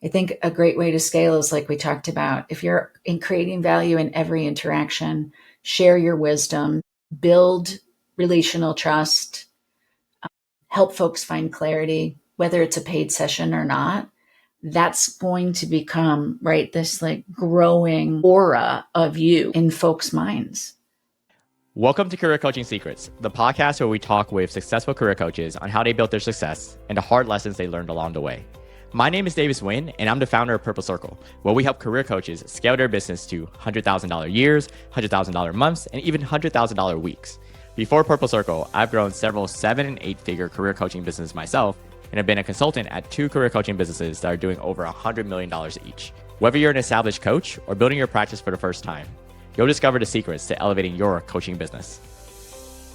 I think a great way to scale is like we talked about. If you're in creating value in every interaction, share your wisdom, build relational trust, help folks find clarity, whether it's a paid session or not, that's going to become, right, this like growing aura of you in folks' minds. Welcome to Career Coaching Secrets, the podcast where we talk with successful career coaches on how they built their success and the hard lessons they learned along the way. My name is Davis Nguyen, and I'm the founder of Purple Circle, where we help career coaches scale their business to $100,000 years, $100,000 months, and even $100,000 weeks. Before Purple Circle, I've grown several 7- and 8-figure career coaching businesses myself, and have been a consultant at 2 career coaching businesses that are doing over $100 million each. Whether you're an established coach or building your practice for the first time, you'll discover the secrets to elevating your coaching business.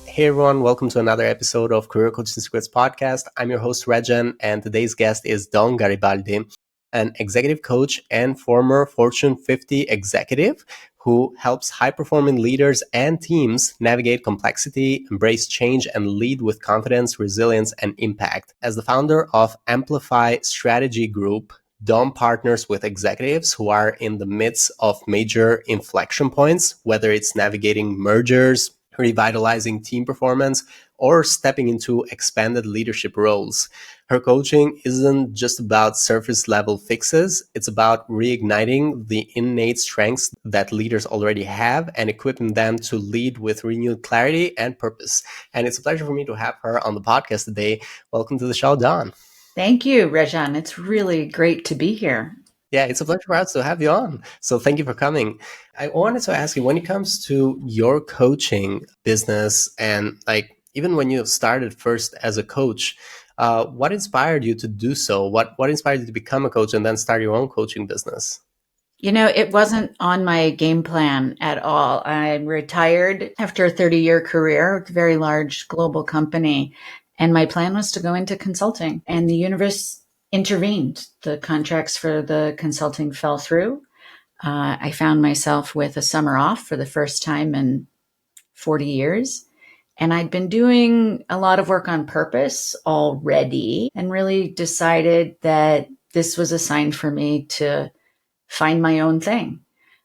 Hey everyone, welcome to another episode of Career Coaching Secrets podcast. I'm your host, Regan, and today's guest is Don Garibaldi, an executive coach and former Fortune 50 executive who helps high-performing leaders and teams navigate complexity, embrace change, and lead with confidence, resilience, and impact. As the founder of Amplify Strategy Group, Don partners with executives who are in the midst of major inflection points, whether it's navigating mergers, revitalizing team performance, or stepping into expanded leadership roles. Her coaching isn't just about surface level fixes. It's about reigniting the innate strengths that leaders already have and equipping them to lead with renewed clarity and purpose. And it's a pleasure for me to have her on the podcast today. Welcome to the show, Don. Thank you, Regan. It's really great to be here. Yeah, it's a pleasure for us to have you on. So thank you for coming. I wanted to ask you, when it comes to your coaching business and like even when you started first as a coach, what inspired you to do so? What inspired you to become a coach and then start your own coaching business? You know, it wasn't on my game plan at all. I retired after a 30-year career with a very large global company, and my plan was to go into consulting, and the universe intervened. The contracts for the consulting fell through. I found myself with a summer off for the first time in 40 years. And I'd been doing a lot of work on purpose already and really decided that this was a sign for me to find my own thing.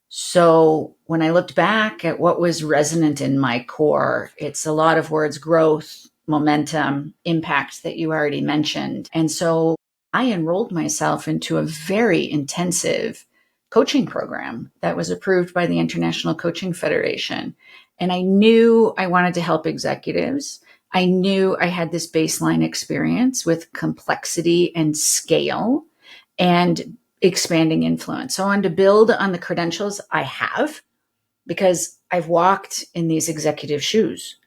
So when I looked back at what was resonant in my core, it's a lot of words: growth, momentum, impact that you already mentioned. And so I enrolled myself into a very intensive coaching program that was approved by the International Coaching Federation. And I knew I wanted to help executives. I knew I had this baseline experience with complexity and scale and expanding influence. So I wanted to build on the credentials I have because I've walked in these executive shoes.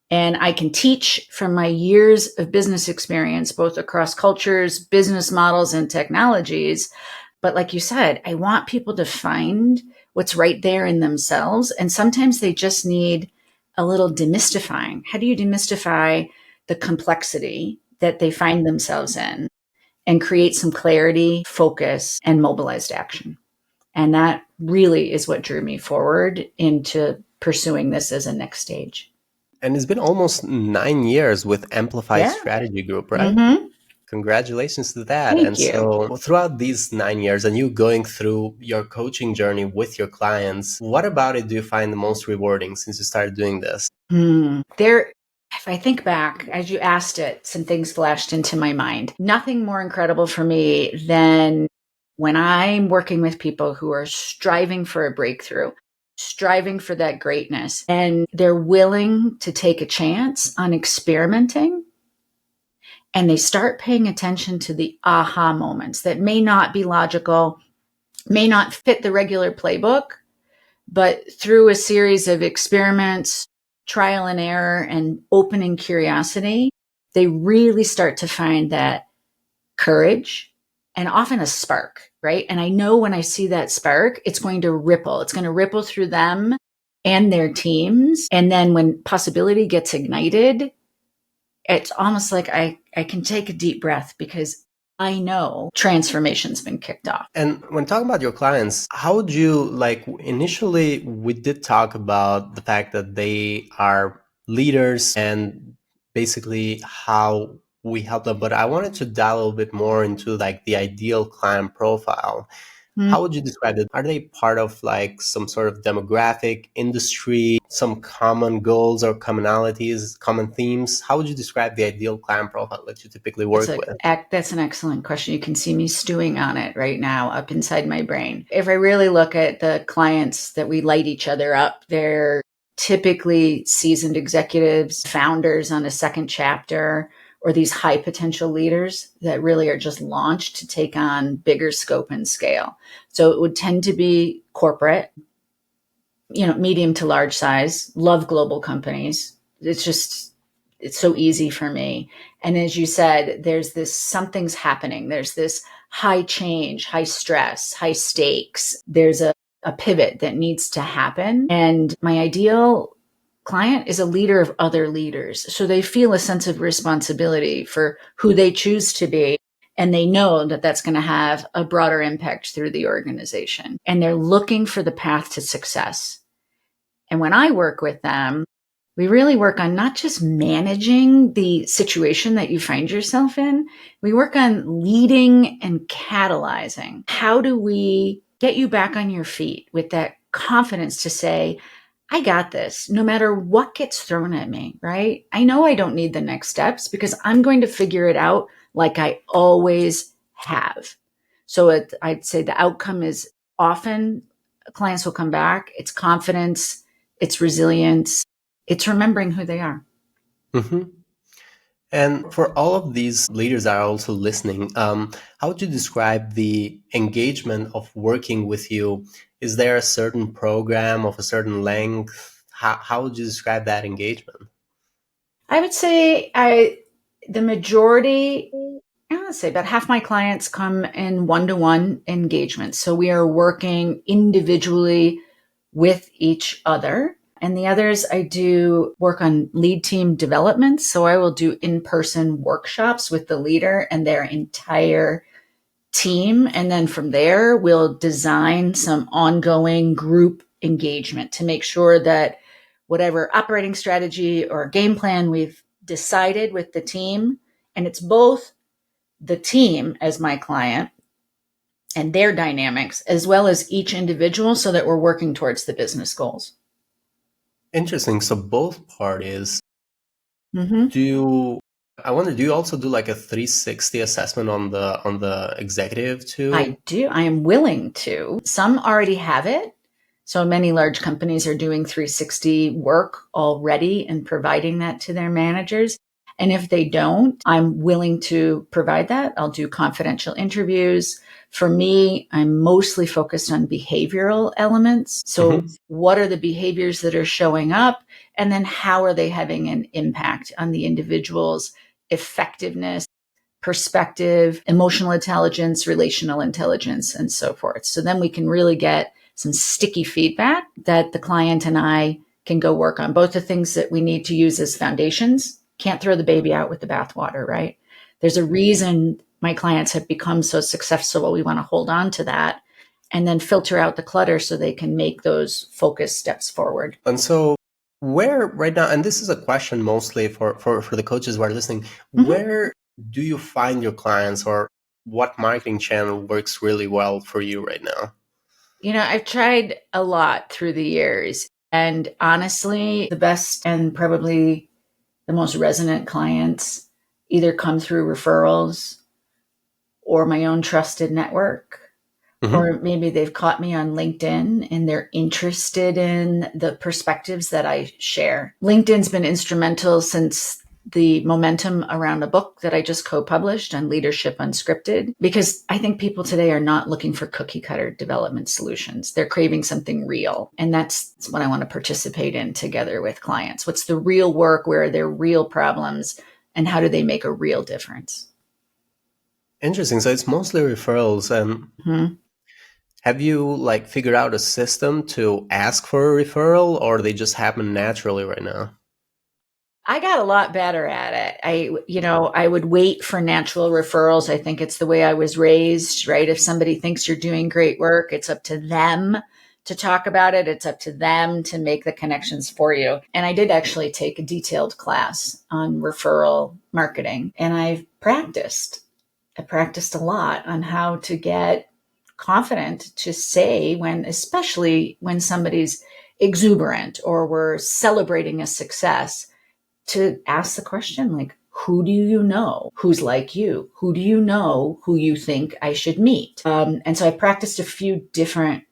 And I can teach from my years of business experience, both across cultures, business models, and technologies. But like you said, I want people to find what's right there in themselves. And sometimes they just need a little demystifying. How do you demystify the complexity that they find themselves in and create some clarity, focus, and mobilized action? And that really is what drew me forward into pursuing this as a next stage. And it's been almost 9 years with Amplify Strategy Group, right? Mm-hmm. Congratulations to that. Thank you. So throughout these 9 years and you going through your coaching journey with your clients, what about it do you find the most rewarding since you started doing this? If I think back, as you asked it, some things flashed into my mind. Nothing more incredible for me than when I'm working with people who are striving for a breakthrough, striving for that greatness, and they're willing to take a chance on experimenting. And they start paying attention to the aha moments that may not be logical, may not fit the regular playbook, but through a series of experiments, trial and error, and opening curiosity, they really start to find that courage and often a spark, right? And I know when I see that spark, it's going to ripple. It's going to ripple through them and their teams. And then when possibility gets ignited, it's almost like I can take a deep breath because I know transformation's been kicked off. And when talking about your clients, how would you initially we did talk about the fact that they are leaders and basically how we help them, but I wanted to dive a little bit more into like the ideal client profile. How would you describe it? Are they part of like some sort of demographic, industry, some common goals or commonalities, common themes? How would you describe the ideal client profile that you typically work with? That's an excellent question. You can see me stewing on it right now up inside my brain. If I really look at the clients that we light each other up, they're typically seasoned executives, founders on a second chapter, or these high potential leaders that really are just launched to take on bigger scope and scale. So it would tend to be corporate, medium to large size, love global companies. It's so easy for me. And as you said, there's this something's happening. There's this high change, high stress, high stakes. There's a pivot that needs to happen. And my ideal client is a leader of other leaders. So they feel a sense of responsibility for who they choose to be. And they know that that's going to have a broader impact through the organization. And they're looking for the path to success. And when I work with them, we really work on not just managing the situation that you find yourself in, we work on leading and catalyzing. How do we get you back on your feet with that confidence to say, I got this, no matter what gets thrown at me, right? I know I don't need the next steps because I'm going to figure it out like I always have. So I'd say the outcome is often clients will come back. It's confidence, it's resilience, it's remembering who they are. Mm-hmm. And for all of these leaders that are also listening, how would you describe the engagement of working with you? Is there a certain program of a certain length? How would you describe that engagement? I would say the majority, I would say about half my clients come in one-to-one engagements. So we are working individually with each other. And the others, I do work on lead team development. So I will do in-person workshops with the leader and their entire team. And then from there, we'll design some ongoing group engagement to make sure that whatever operating strategy or game plan we've decided with the team, and it's both the team as my client and their dynamics, as well as each individual, so that we're working towards the business goals. Interesting. So both parties Mm-hmm. do you also do like a 360 assessment on the executive too? I do. I am willing to. Some already have it. So many large companies are doing 360 work already and providing that to their managers. And if they don't, I'm willing to provide that. I'll do confidential interviews. For me, I'm mostly focused on behavioral elements. So what are the behaviors that are showing up? And then how are they having an impact on the individual's effectiveness, perspective, emotional intelligence, relational intelligence, and so forth. So then we can really get some sticky feedback that the client and I can go work on, both the things that we need to use as foundations. Can't throw the baby out with the bathwater, right? There's a reason my clients have become so successful. We want to hold on to that and then filter out the clutter so they can make those focused steps forward. And so where right now, and this is a question mostly for the coaches who are listening, where do you find your clients, or what marketing channel works really well for you right now? I've tried a lot through the years, and honestly, the best and probably the most resonant clients either come through referrals or my own trusted network. Or maybe they've caught me on LinkedIn and they're interested in the perspectives that I share. LinkedIn's been instrumental since the momentum around a book that I just co-published on Leadership Unscripted, because I think people today are not looking for cookie cutter development solutions. They're craving something real. And that's what I want to participate in together with clients. What's the real work? Where are their real problems? And how do they make a real difference? Interesting. So it's mostly referrals. And have you like figured out a system to ask for a referral, or they just happen naturally right now? I got a lot better at it. I would wait for natural referrals. I think it's the way I was raised, right? If somebody thinks you're doing great work, it's up to them to talk about it. It's up to them to make the connections for you. And I did actually take a detailed class on referral marketing, and I practiced a lot on how to get confident to say when, especially when somebody's exuberant or we're celebrating a success, to ask the question like, who do you know who's like you? Who do you know who you think I should meet? And so I practiced a few different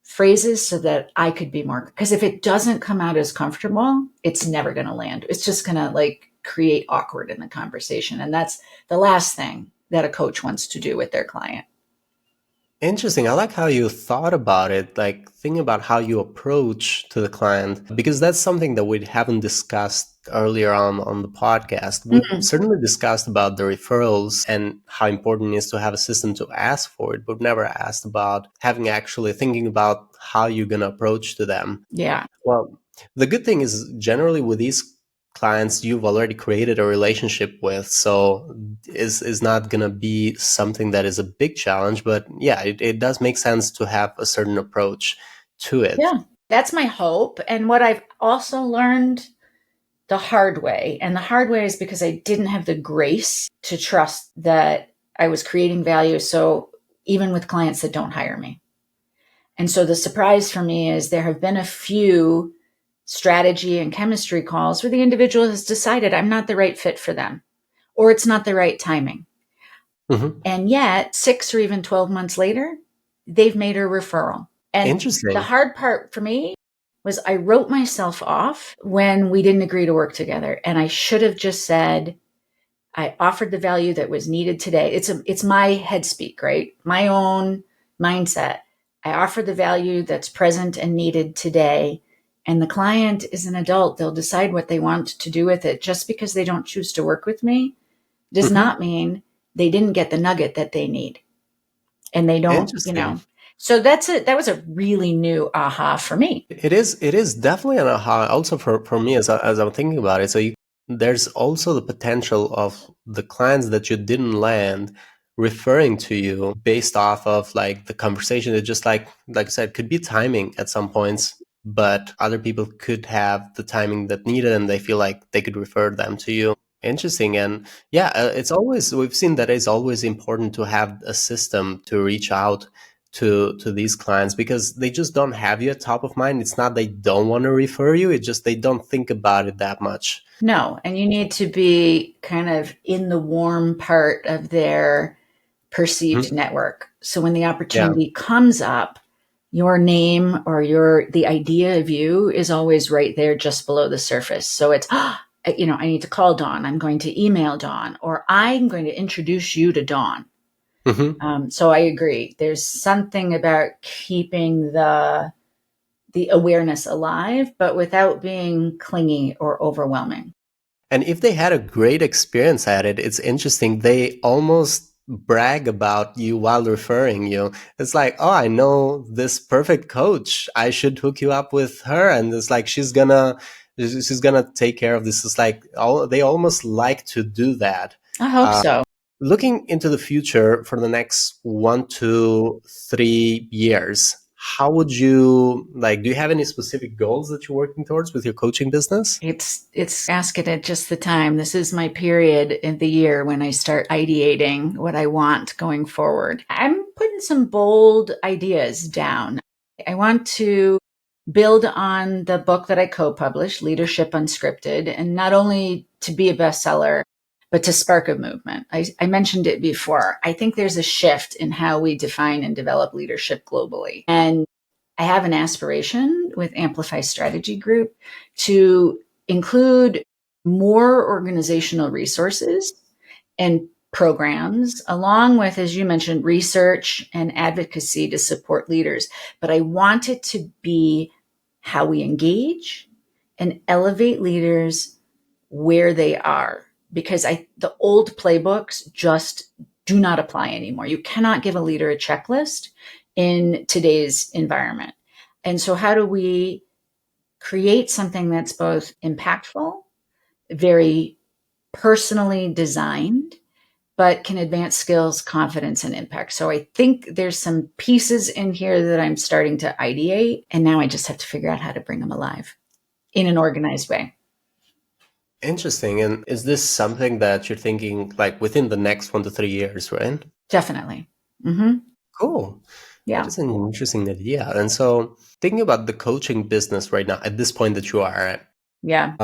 phrases so that I could be more, because if it doesn't come out as comfortable, it's never going to land. It's just going to like create awkward in the conversation. And that's the last thing that a coach wants to do with their client. Interesting. I like how you thought about it, like thinking about how you approach to the client, because that's something that we haven't discussed earlier on the podcast. We've certainly discussed about the referrals and how important it is to have a system to ask for it, but never asked about having actually thinking about how you're going to approach to them. Yeah. Well, the good thing is generally with these clients you've already created a relationship with, so is not going to be something that is a big challenge, but yeah, it does make sense to have a certain approach to it. Yeah, that's my hope. And what I've also learned the hard way, and the hard way is because I didn't have the grace to trust that I was creating value. So even with clients that don't hire me. And so the surprise for me is there have been a few strategy and chemistry calls where the individual has decided I'm not the right fit for them, or it's not the right timing. Mm-hmm. And yet 6 or even 12 months later, they've made a referral. And Interesting. the hard part for me was I wrote myself off when we didn't agree to work together. And I should have just said, I offered the value that was needed today. It's my head speak, right? My own mindset. I offer the value that's present and needed today. And the client is an adult. They'll decide what they want to do with it. Just because they don't choose to work with me does not mean they didn't get the nugget that they need. And they don't, So that's it. That was a really new aha for me. It is definitely an aha also for me as I'm thinking about it. So there's also the potential of the clients that you didn't land referring to you based off of like the conversation. It just like I said, could be timing at some points, but other people could have the timing that needed and they feel like they could refer them to you. Interesting. And yeah, we've seen that it's always important to have a system to reach out to these clients because they just don't have you at top of mind. It's not they don't want to refer you, it's just they don't think about it that much. No, and you need to be kind of in the warm part of their perceived network. So when the opportunity comes up, your name or the idea of you is always right there just below the surface. So it's, I need to call Dawn. I'm going to email Dawn, or I'm going to introduce you to Dawn. So I agree. There's something about keeping the awareness alive, but without being clingy or overwhelming. And if they had a great experience at it, it's interesting. They almost brag about you while referring you. It's like, oh, I know this perfect coach. I should hook you up with her. And it's like, she's gonna take care of this. It's like, they almost like to do that. I hope so. Looking into the future for the next 1 to 3 years, how would you do you have any specific goals that you're working towards with your coaching business? It's asking at just the time. This is my period in the year when I start ideating what I want going forward. I'm putting some bold ideas down. I want to build on the book that I co-published, Leadership Unscripted, and not only to be a bestseller, but to spark a movement. I mentioned it before. I think there's a shift in how we define and develop leadership globally. And I have an aspiration with Amplify Strategy Group to include more organizational resources and programs, along with, as you mentioned, research and advocacy to support leaders. But I want it to be how we engage and elevate leaders where they are. Because the old playbooks just do not apply anymore. You cannot give a leader a checklist in today's environment. And so how do we create something that's both impactful, very personally designed, but can advance skills, confidence, and impact. So I think there's some pieces in here that I'm starting to ideate, and now I just have to figure out how to bring them alive in an organized way. Interesting. And is this something that you're thinking like within the next 1 to 3 years, right? Definitely. Mm-hmm. Cool. Yeah. That is an interesting idea. And so thinking about the coaching business right now, at this point that you are at, Yeah.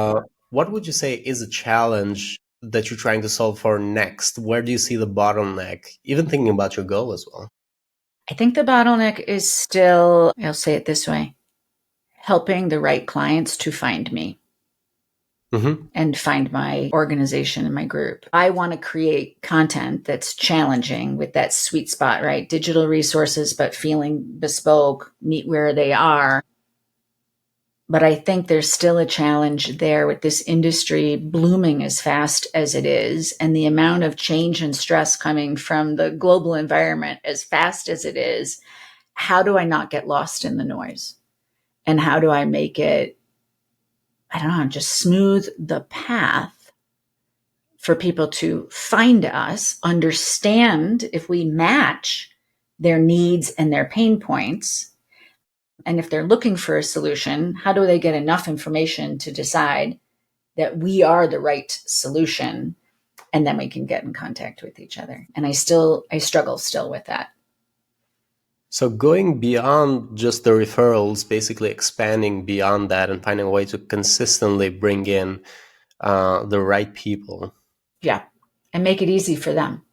what would you say is a challenge that you're trying to solve for next? Where do you see the bottleneck? Even thinking about your goal as well. I think the bottleneck is still, I'll say it this way, helping the right clients to find me. Mm-hmm. And find my organization and my group. I want to create content that's challenging with that sweet spot, right? Digital resources, but feeling bespoke, meet where they are. But I think there's still a challenge there with this industry blooming as fast as it is, and the amount of change and stress coming from the global environment as fast as it is. How do I not get lost in the noise? And how do I make it, I don't know, just smooth the path for people to find us, understand if we match their needs and their pain points. And if they're looking for a solution, how do they get enough information to decide that we are the right solution? And then we can get in contact with each other. And I struggle still with that. So going beyond just the referrals, basically expanding beyond that and finding a way to consistently bring in the right people. Yeah. And make it easy for them.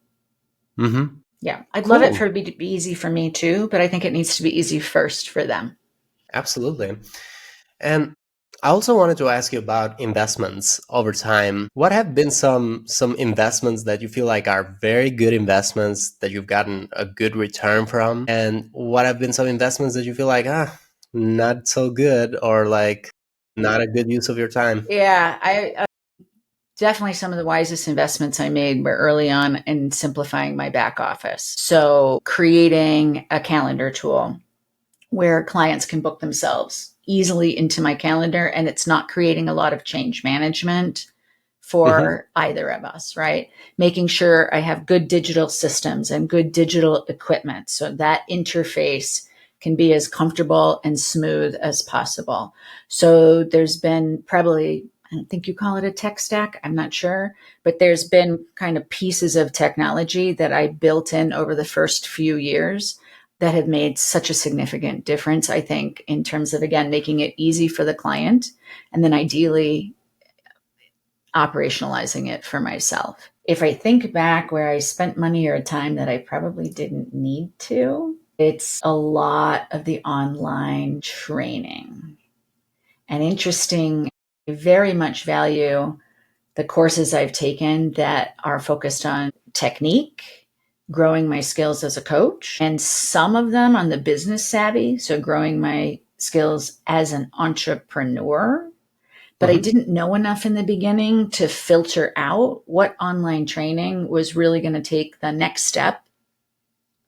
Mm-hmm. Yeah. I'd Cool. love it for it to be easy for me too, but I think it needs to be easy first for them. Absolutely. And I also wanted to ask you about investments over time. What have been some investments that you feel like are very good investments that you've gotten a good return from? And what have been some investments that you feel like, not so good or like not a good use of your time? Yeah. I definitely some of the wisest investments I made were early on in simplifying my back office. So creating a calendar tool where clients can book themselves easily into my calendar, and it's not creating a lot of change management for either of us, right? Making sure I have good digital systems and good digital equipment so that interface can be as comfortable and smooth as possible. So there's been probably, I don't think you call it a tech stack, I'm not sure, but there's been kind of pieces of technology that I built in over the first few years that have made such a significant difference, I think, in terms of, again, making it easy for the client and then ideally operationalizing it for myself. If I think back where I spent money or time that I probably didn't need to, it's a lot of the online training. And interesting, I very much value the courses I've taken that are focused on technique, growing my skills as a coach, and some of them on the business savvy. So growing my skills as an entrepreneur. But I didn't know enough in the beginning to filter out what online training was really going to take the next step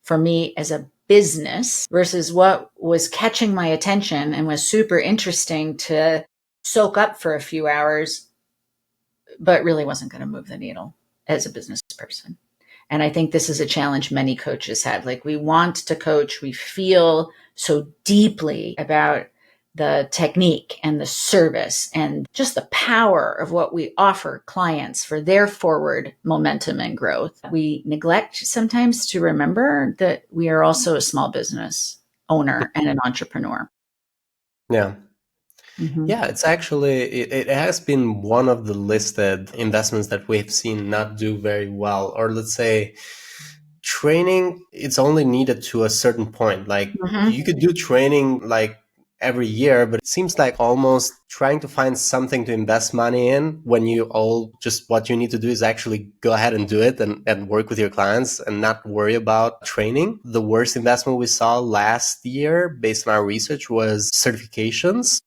for me as a business versus what was catching my attention and was super interesting to soak up for a few hours, but really wasn't going to move the needle as a business person. And I think this is a challenge many coaches have. Like, we want to coach, we feel so deeply about the technique and the service and just the power of what we offer clients for their forward momentum and growth. We neglect sometimes to remember that we are also a small business owner and an entrepreneur. Yeah. Mm-hmm. Yeah, it's actually, it has been one of the listed investments that we've seen not do very well. Or let's say training, it's only needed to a certain point. Like you could do training like every year, but it seems like almost trying to find something to invest money in when you all just what you need to do is actually go ahead and do it and work with your clients and not worry about training. The worst investment we saw last year based on our research was certifications.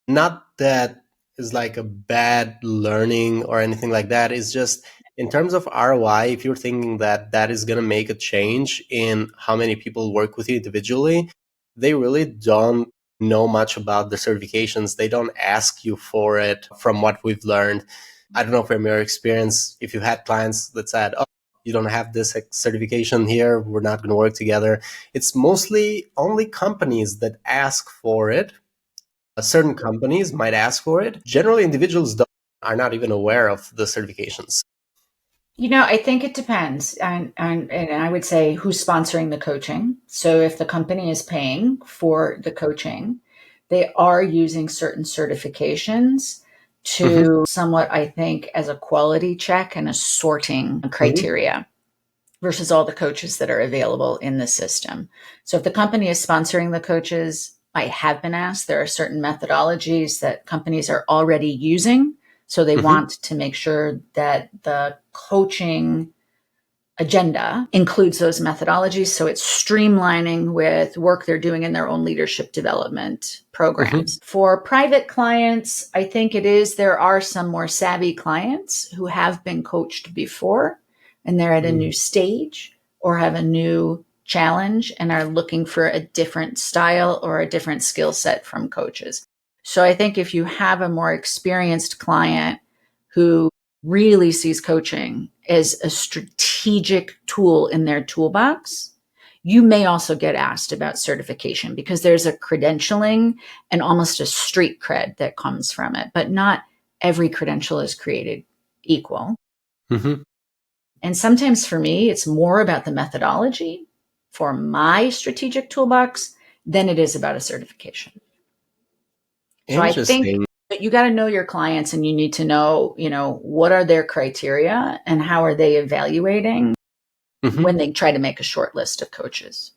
Not that is like a bad learning or anything like that. It's just in terms of ROI, if you're thinking that that is going to make a change in how many people work with you individually, they really don't know much about the certifications. They don't ask you for it from what we've learned. I don't know from your experience, if you had clients that said, oh, you don't have this certification here, we're not going to work together. It's mostly only companies that ask for it. Certain companies might ask for it. Generally, individuals are not even aware of the certifications. I think it depends. And I would say who's sponsoring the coaching. So if the company is paying for the coaching, they are using certain certifications to somewhat, I think, as a quality check and a sorting criteria versus all the coaches that are available in the system. So if the company is sponsoring the coaches, I have been asked, there are certain methodologies that companies are already using. So they want to make sure that the coaching agenda includes those methodologies. So it's streamlining with work they're doing in their own leadership development programs. For private clients, I think there are some more savvy clients who have been coached before and they're at a new stage or have a new challenge and are looking for a different style or a different skill set from coaches. So I think if you have a more experienced client who really sees coaching as a strategic tool in their toolbox, you may also get asked about certification because there's a credentialing and almost a street cred that comes from it. But not every credential is created equal. And sometimes for me, it's more about the methodology for my strategic toolbox than it is about a certification. So I think that you got to know your clients and you need to know, what are their criteria and how are they evaluating when they try to make a short list of coaches.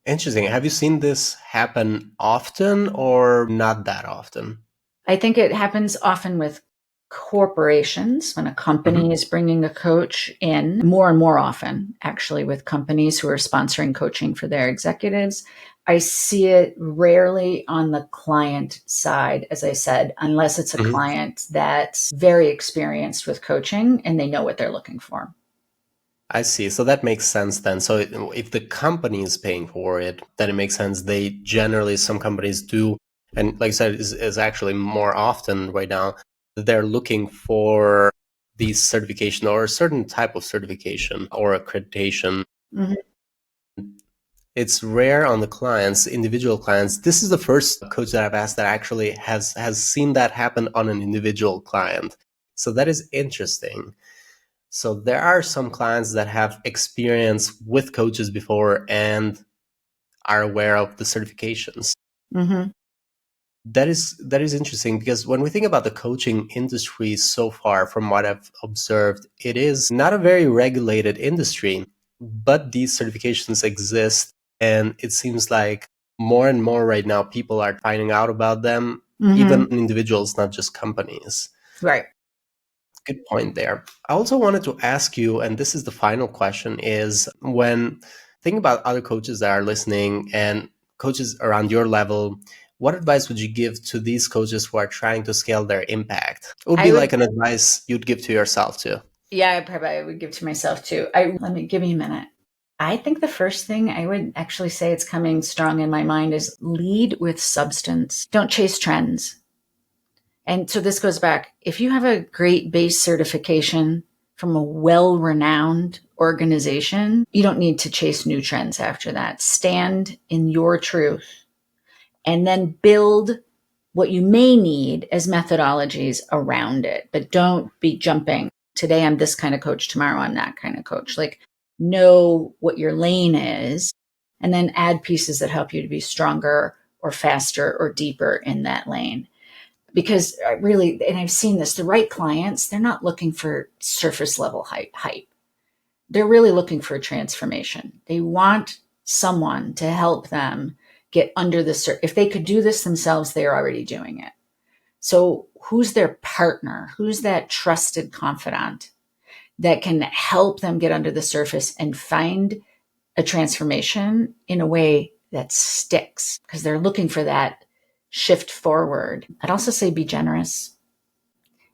Interesting. Have you seen this happen often or not that often? I think it happens often with corporations when a company is bringing a coach in, more and more often, actually, with companies who are sponsoring coaching for their executives. I see it rarely on the client side, as I said, unless it's a client that's very experienced with coaching and they know what they're looking for. I see. So that makes sense then. So if the company is paying for it, then it makes sense. Some companies do, and like I said, is actually more often right now, they're looking for these certification or a certain type of certification or accreditation. It's rare on the clients, individual clients. This is the first coach that I've asked that actually has seen that happen on an individual client. So that is interesting. So there are some clients that have experience with coaches before and are aware of the certifications. That is interesting because when we think about the coaching industry so far, from what I've observed, it is not a very regulated industry, but these certifications exist. And it seems like more and more right now, people are finding out about them, even individuals, not just companies. Right. Good point there. I also wanted to ask you, and this is the final question, is when thinking about other coaches that are listening and coaches around your level, what advice would you give to these coaches who are trying to scale their impact? It would be like an advice you'd give to yourself too. Yeah, I probably would give to myself too. Give me a minute. I think the first thing I would actually say, it's coming strong in my mind, is lead with substance. Don't chase trends. And so this goes back. If you have a great base certification from a well-renowned organization, you don't need to chase new trends after that. Stand in your truth and then build what you may need as methodologies around it. But don't be jumping. Today I'm this kind of coach, tomorrow I'm that kind of coach. Like, know what your lane is and then add pieces that help you to be stronger or faster or deeper in that lane. Because really, and I've seen this, the right clients, they're not looking for surface level hype. They're really looking for a transformation. They want someone to help them get under the surface. If they could do this themselves, they're already doing it. So who's their partner? Who's that trusted confidant that can help them get under the surface and find a transformation in a way that sticks? Because they're looking for that shift forward. I'd also say be generous.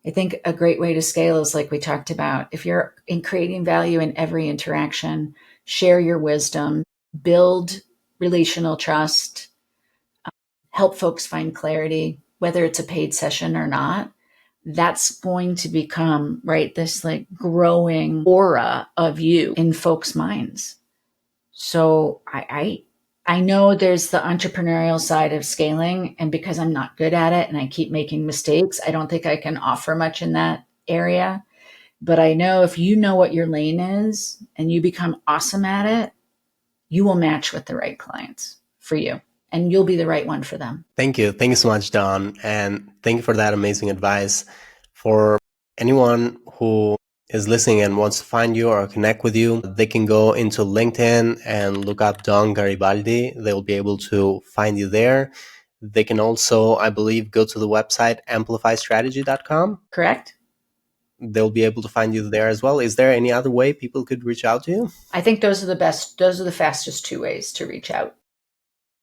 I think a great way to scale is, like we talked about, if you're creating value in every interaction, share your wisdom, build relational trust, help folks find clarity, whether it's a paid session or not. that's going to become, right, this like growing aura of you in folks' minds. So I know there's the entrepreneurial side of scaling, and because I'm not good at it and I keep making mistakes, I don't think I can offer much in that area. But I know if you know what your lane is and you become awesome at it, you will match with the right clients for you, and you'll be the right one for them. Thank you. Thank you so much, Don. And thank you for that amazing advice. For anyone who is listening and wants to find you or connect with you, they can go into LinkedIn and look up Don Garibaldi. They'll be able to find you there. They can also, I believe, go to the website amplifystrategy.com. Correct? They'll be able to find you there as well. Is there any other way people could reach out to you? I think those are the fastest two ways to reach out.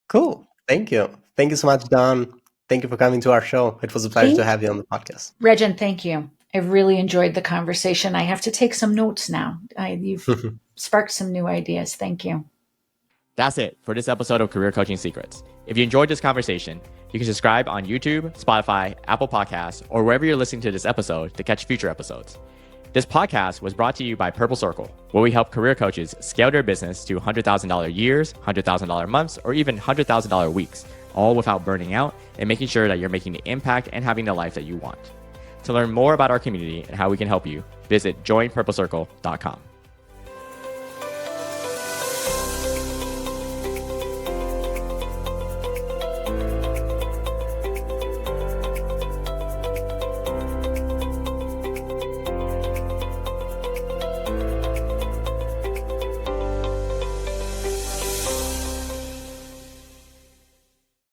Cool. Thank you. Thank you so much, Don. Thank you for coming to our show. It was a pleasure to have you on the podcast. Regen, thank you. I've really enjoyed the conversation. I have to take some notes now. You've sparked some new ideas. Thank you. That's it for this episode of Career Coaching Secrets. If you enjoyed this conversation, you can subscribe on YouTube, Spotify, Apple Podcasts, or wherever you're listening to this episode to catch future episodes. This podcast was brought to you by Purple Circle, where we help career coaches scale their business to $100,000 years, $100,000 months, or even $100,000 weeks, all without burning out and making sure that you're making the impact and having the life that you want. To learn more about our community and how we can help you, visit joinpurplecircle.com.